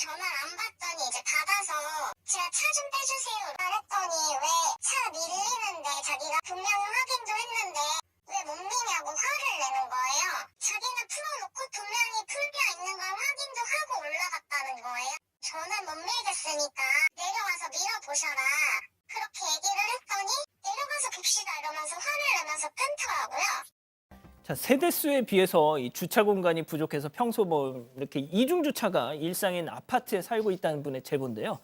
전화를 안 받더니 이제 받아서 제가 차 좀 빼주세요 말했더니 왜 차 밀리는데 자기가 분명히 확인도 했는데 왜 못 미냐고 화를 내는 거예요. 자기는 풀어놓고 분명히 풀려 있는 걸 확인도 하고 올라갔다는 거예요. 저는 못 밀겠으니까 내려와서 밀어보셔라 그렇게 얘기를 했더니 내려가서 봅시다 이러면서 화를 내면서 끊더라고요. 자, 세대수에 비해서 이 주차 공간이 부족해서 평소 뭐 이렇게 이중 주차가 일상인 아파트에 살고 있다는 분의 제보인데요.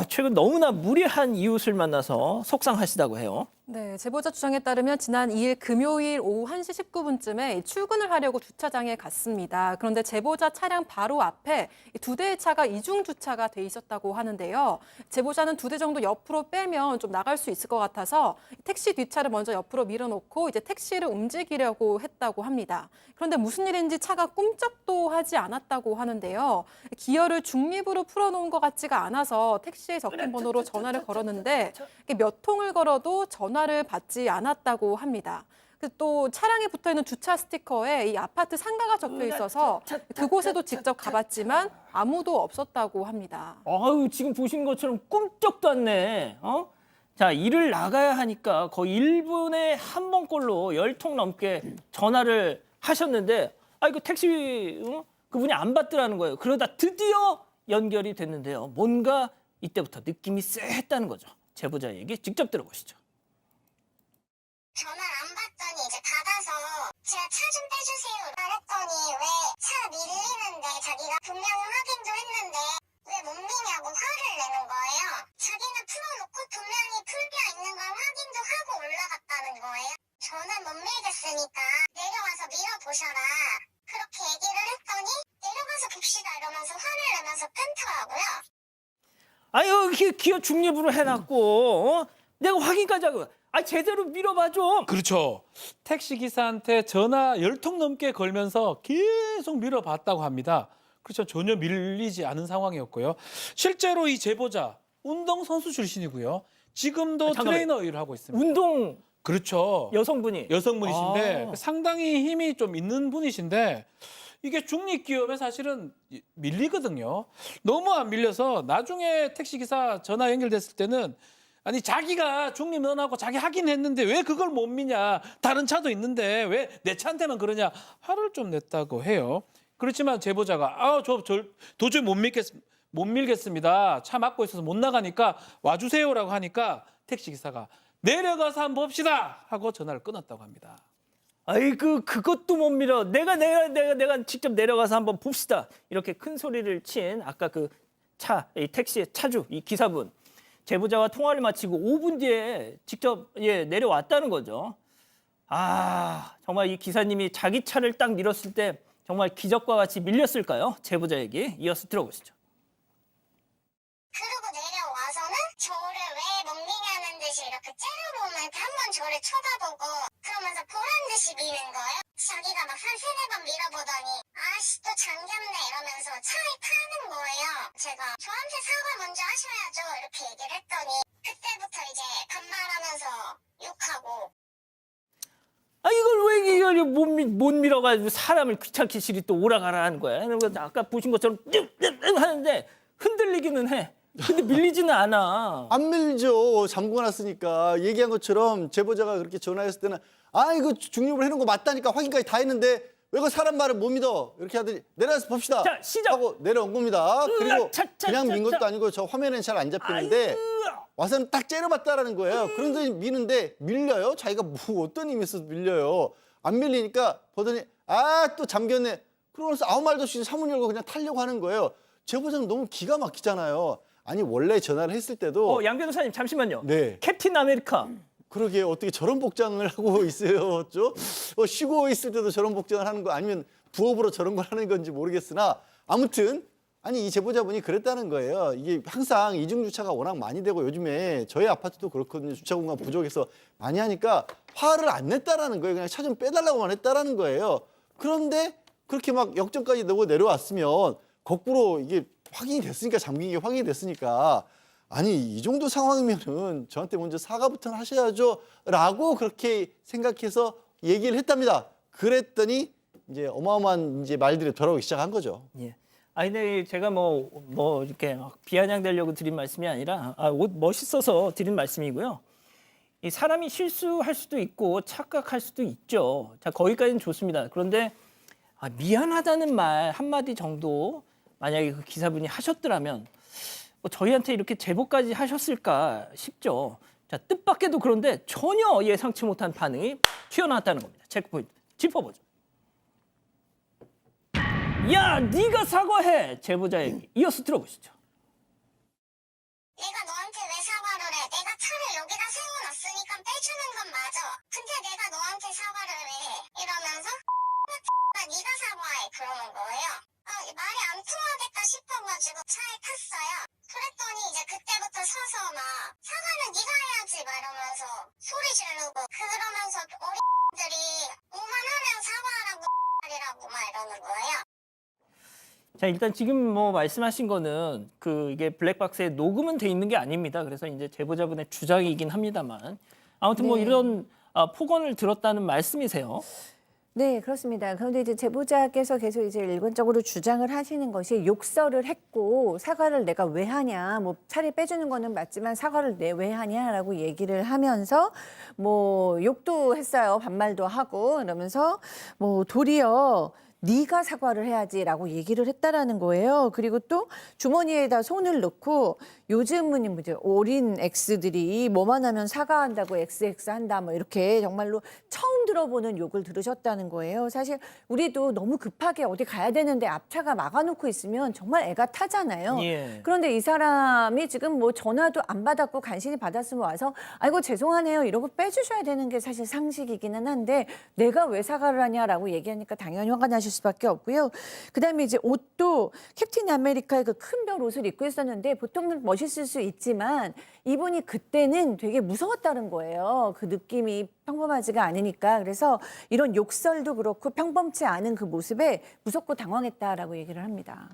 최근 너무나 무례한 이웃을 만나서 속상하시다고 해요. 네, 제보자 주장에 따르면 지난 2일 금요일 오후 1시 19분쯤에 출근을 하려고 주차장에 갔습니다. 그런데 제보자 차량 바로 앞에 두 대의 차가 이중 주차가 돼 있었다고 하는데요. 제보자는 두 대 정도 옆으로 빼면 좀 나갈 수 있을 것 같아서 택시 뒷차를 먼저 옆으로 밀어놓고 이제 택시를 움직이려고 했다고 합니다. 그런데 무슨 일인지 차가 꼼짝도 하지 않았다고 하는데요. 기어를 중립으로 풀어놓은 것 같지가 않아서 택시에 적힌 번호로 전화를 걸었는데 몇 통을 걸어도 전화를 받지 않았다고 합니다. 또 차량에 붙어있는 주차 스티커에 이 아파트 상가가 적혀 있어서 그곳에도 직접 가봤지만 아무도 없었다고 합니다. 지금 보시는 것처럼 꼼짝도 않네. 자, 일을 나가야 하니까 거의 1분에 한 번꼴로 10통 넘게 전화를 하셨는데 이거 택시 그분이 안 받더라는 거예요. 그러다 드디어 연결이 됐는데요. 뭔가 이때부터 느낌이 쎄했다는 거죠. 제보자 얘기 직접 들어보시죠. 전화를 안 받더니 이제 받아서 제가 차 좀 빼주세요 말했더니 왜 차 밀리는데 자기가 분명히 확인도 했는데 왜 못 미냐고 화를 내는 거예요. 자기는 풀어놓고 분명히 풀려 있는 걸 확인도 하고 올라갔다는 거예요. 저는 못 밀겠으니까 내려와서 밀어보셔라 그렇게 얘기를 했더니 내려가서 봅시다 이러면서 화를 내면서 끊더라고요. 기어 중립으로 해놨고 내가 확인까지 하고 제대로 밀어봐 좀. 그렇죠. 택시기사한테 전화 10통 넘게 걸면서 계속 밀어봤다고 합니다. 그렇죠. 전혀 밀리지 않은 상황이었고요. 실제로 이 제보자 운동선수 출신이고요. 지금도 트레이너 일을 하고 있습니다. 운동 그렇죠. 여성분이신데 상당히 힘이 좀 있는 분이신데 이게 중립기업에 사실은 밀리거든요. 너무 안 밀려서 나중에 택시기사 전화 연결됐을 때는 아니 자기가 중립 면허하고 자기 하긴 했는데 왜 그걸 못 미냐. 다른 차도 있는데 왜 내 차한테만 그러냐. 화를 좀 냈다고 해요. 그렇지만 제보자가 저 도저히 못 밀겠습니다. 차 막고 있어서 못 나가니까 와주세요라고 하니까 택시기사가 내려가서 한번 봅시다 하고 전화를 끊었다고 합니다. 그것도 못 밀어. 내가 직접 내려가서 한번 봅시다. 이렇게 큰 소리를 친 아까 그 이 택시의 차주, 이 기사분. 제보자와 통화를 마치고 5분 뒤에 직접 내려왔다는 거죠. 정말 이 기사님이 자기 차를 딱 밀었을 때 정말 기적과 같이 밀렸을까요? 제보자 얘기 이어서 들어보시죠. 그러고 내려와서는 저를 왜 못 미냐는 듯이 이렇게 째려보면 한 번 저를 쳐다보고 그러면서 보란 듯이 미는 거예요. 자기가 막 한 3-4번 밀어보더니 아씨 또 잠겼네 이러면서 차에 타는 거예요. 제가 저한테 사과 먼저 하셔야죠 이렇게 얘기를 했더니 그때부터 이제 반말하면서 욕하고 이걸 왜 못 밀어가지고 사람을 귀찮게 시리 또 오라가라 하는 거야. 아까 보신 것처럼 하는데 흔들리기는 해. 근데 밀리지는 않아. 안 밀죠. 잠그고 났으니까. 얘기한 것처럼 제보자가 그렇게 전화했을 때는 이거 중립을 해놓은 거 맞다니까 확인까지 다 했는데 왜 그 사람 말을 못 믿어? 이렇게 하더니 내려가서 봅시다. 자, 시작. 하고 내려온 겁니다. 그리고 그냥 민 것도 아니고 저 화면에는 잘 안 잡히는데 와서는 딱 째려봤다라는 거예요. 그런데 미는데 밀려요? 자기가 뭐 어떤 힘이 있어서 밀려요? 안 밀리니까 보더니 또 잠겼네. 그러면서 아무 말도 없이 차문 열고 그냥 타려고 하는 거예요. 제보자는 너무 기가 막히잖아요. 아니 원래 전화를 했을 때도 양 변호사님 잠시만요. 네. 캡틴 아메리카. 그러게 어떻게 저런 복장을 하고 있어요. 쉬고 있을 때도 저런 복장을 하는 거 아니면 부업으로 저런 걸 하는 건지 모르겠으나 아무튼 이 제보자분이 그랬다는 거예요. 이게 항상 이중 주차가 워낙 많이 되고 요즘에 저희 아파트도 그렇거든요. 주차 공간 부족해서 많이 하니까 화를 안 냈다라는 거예요. 그냥 차 좀 빼달라고만 했다라는 거예요. 그런데 그렇게 막 역전까지 내고 내려왔으면 거꾸로 이게 확인이 됐으니까 잠긴 게 확인이 됐으니까 이 정도 상황이면은 저한테 먼저 사과부터 하셔야죠 라고 그렇게 생각해서 얘기를 했답니다. 그랬더니 이제 어마어마한 말들이 돌아오기 시작한 거죠. 예. 아니, 근데 제가 뭐 이렇게 막 비아냥대려고 드린 말씀이 아니라 옷 멋있어서 드린 말씀이고요. 이 사람이 실수할 수도 있고 착각할 수도 있죠. 자, 거기까지는 좋습니다. 그런데 미안하다는 말 한마디 정도 만약에 그 기사분이 하셨더라면 뭐 저희한테 이렇게 제보까지 하셨을까 싶죠. 자, 뜻밖에도 그런데 전혀 예상치 못한 반응이 튀어나왔다는 겁니다. 체크포인트 짚어보죠. 야, 네가 사과해. 제보자 얘기 이어서 들어보시죠. 내가 너한테 왜 사과를 해? 내가 차를 여기다 세워놨으니까 빼주는 건 맞아. 근데 내가 너한테 사과를 왜 해? 이러면서 네가 사과해 그러는 거예요. 말이 안 통하겠다 싶어가지고 차에 탔어요. 그랬더니 이제 그때부터 서서 막 사과는 네가 해야지 막 이러면서 소리 지르고 그러면서 어린들이 오만하면 사과하라고 이라고 막 이러는 거예요. 자, 일단 지금 뭐 말씀하신 거는 이게 블랙박스에 녹음은 돼 있는 게 아닙니다. 그래서 이제 제보자분의 주장이긴 합니다만 아무튼 뭐 네. 이런 폭언을 들었다는 말씀이세요. 네, 그렇습니다. 그런데 이제 제보자께서 계속 이제 일관적으로 주장을 하시는 것이 욕설을 했고 사과를 내가 왜 하냐, 뭐 차를 빼주는 거는 맞지만 사과를 내 왜 하냐라고 얘기를 하면서 뭐 욕도 했어요, 반말도 하고 이러면서 뭐 도리어 네가 사과를 해야지라고 얘기를 했다라는 거예요. 그리고 또 주머니에다 손을 넣고 요즘은 이제 어린 X들이 뭐만 하면 사과한다고 XX 한다 뭐 이렇게 정말로 처음 들어보는 욕을 들으셨다는 거예요. 사실 우리도 너무 급하게 어디 가야 되는데 앞차가 막아놓고 있으면 정말 애가 타잖아요. 예. 그런데 이 사람이 지금 뭐 전화도 안 받았고 간신히 받았으면 와서 아이고 죄송하네요 이러고 빼주셔야 되는 게 사실 상식이기는 한데 내가 왜 사과를 하냐라고 얘기하니까 당연히 화가 나실 수밖에 없고요. 그다음에 이제 옷도 캡틴 아메리카의 그 큰 별 옷을 입고 있었는데 보통은 멋있을 수 있지만 이분이 그때는 되게 무서웠다는 거예요. 그 느낌이 평범하지가 않으니까. 그래서 이런 욕설도 그렇고 평범치 않은 그 모습에 무섭고 당황했다라고 얘기를 합니다.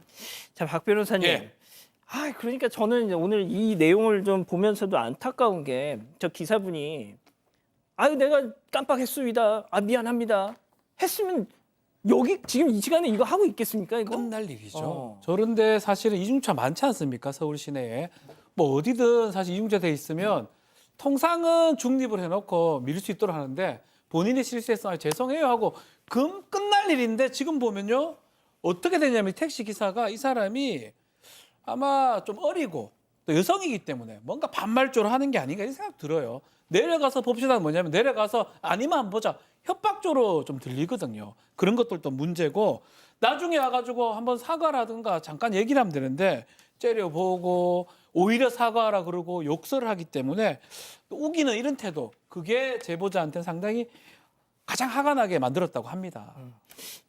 자, 박 변호사님. 예. 그러니까 저는 이제 오늘 이 내용을 좀 보면서도 안타까운 게 저 기사분이 내가 깜빡했습니다. 미안합니다. 했으면 여기 지금 이 시간에 이거 하고 있겠습니까? 이거? 끝날 일이죠. 어. 저런데 사실은 이중차 많지 않습니까? 서울 시내에. 뭐 어디든 사실 이중차 돼 있으면 통상은 중립을 해놓고 밀 수 있도록 하는데 본인이 실수해서 죄송해요 하고 끝날 일인데 지금 보면요. 어떻게 되냐면 택시 기사가 이 사람이 아마 좀 어리고 또 여성이기 때문에 뭔가 반말조로 하는 게 아닌가 이런 생각 들어요. 내려가서 봅시다 뭐냐면 내려가서 아니면 한번 보자. 협박조로 좀 들리거든요. 그런 것들도 문제고 나중에 와가지고 한번 사과라든가 잠깐 얘기를 하면 되는데 째려보고 오히려 사과하라 그러고 욕설을 하기 때문에 우기는 이런 태도 그게 제보자한테는 상당히 가장 화가 나게 만들었다고 합니다.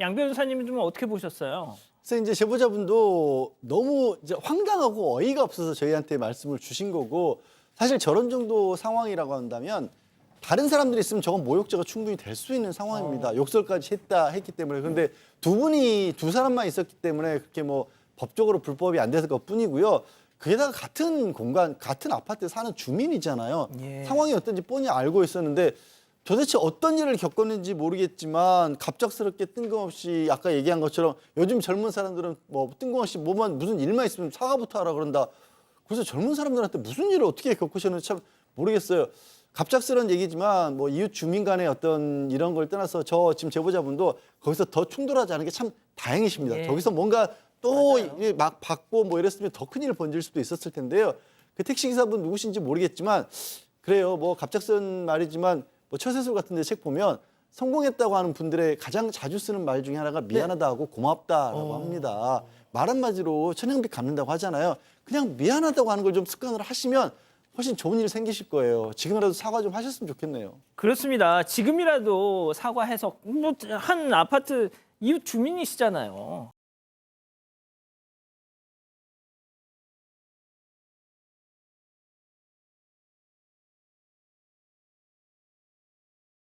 양 변호사님은 좀 어떻게 보셨어요? 그래서 이제 제보자분도 너무 이제 황당하고 어이가 없어서 저희한테 말씀을 주신 거고 사실 저런 정도 상황이라고 한다면 다른 사람들이 있으면 저건 모욕죄가 충분히 될 수 있는 상황입니다. 욕설까지 했기 때문에. 그런데 두 사람만 있었기 때문에 그렇게 뭐 법적으로 불법이 안 됐을 것 뿐이고요. 게다가 같은 공간, 같은 아파트에 사는 주민이잖아요. 예. 상황이 어떤지 뻔히 알고 있었는데 도대체 어떤 일을 겪었는지 모르겠지만 갑작스럽게 뜬금없이 아까 얘기한 것처럼 요즘 젊은 사람들은 뭐 뜬금없이 무슨 일만 있으면 사과부터 하라 그런다. 그래서 젊은 사람들한테 무슨 일을 어떻게 겪으셨는지 참 모르겠어요. 갑작스러운 얘기지만 뭐 이웃 주민 간의 어떤 이런 걸 떠나서 저 지금 제보자분도 거기서 더 충돌하지 않은 게 참 다행이십니다. 예. 저기서 뭔가 또 막 받고 뭐 이랬으면 더 큰일 번질 수도 있었을 텐데요. 그 택시기사분 누구신지 모르겠지만 그래요. 뭐 갑작스러운 말이지만 뭐 처세술 같은 데 책 보면 성공했다고 하는 분들의 가장 자주 쓰는 말 중에 하나가 미안하다고 고맙다라고 합니다. 말 한마디로 천냥빚 갚는다고 하잖아요. 그냥 미안하다고 하는 걸 좀 습관으로 하시면 훨씬 좋은 일 생기실 거예요. 지금이라도 사과 좀 하셨으면 좋겠네요. 그렇습니다. 지금이라도 사과해서 한 아파트 이웃 주민이시잖아요.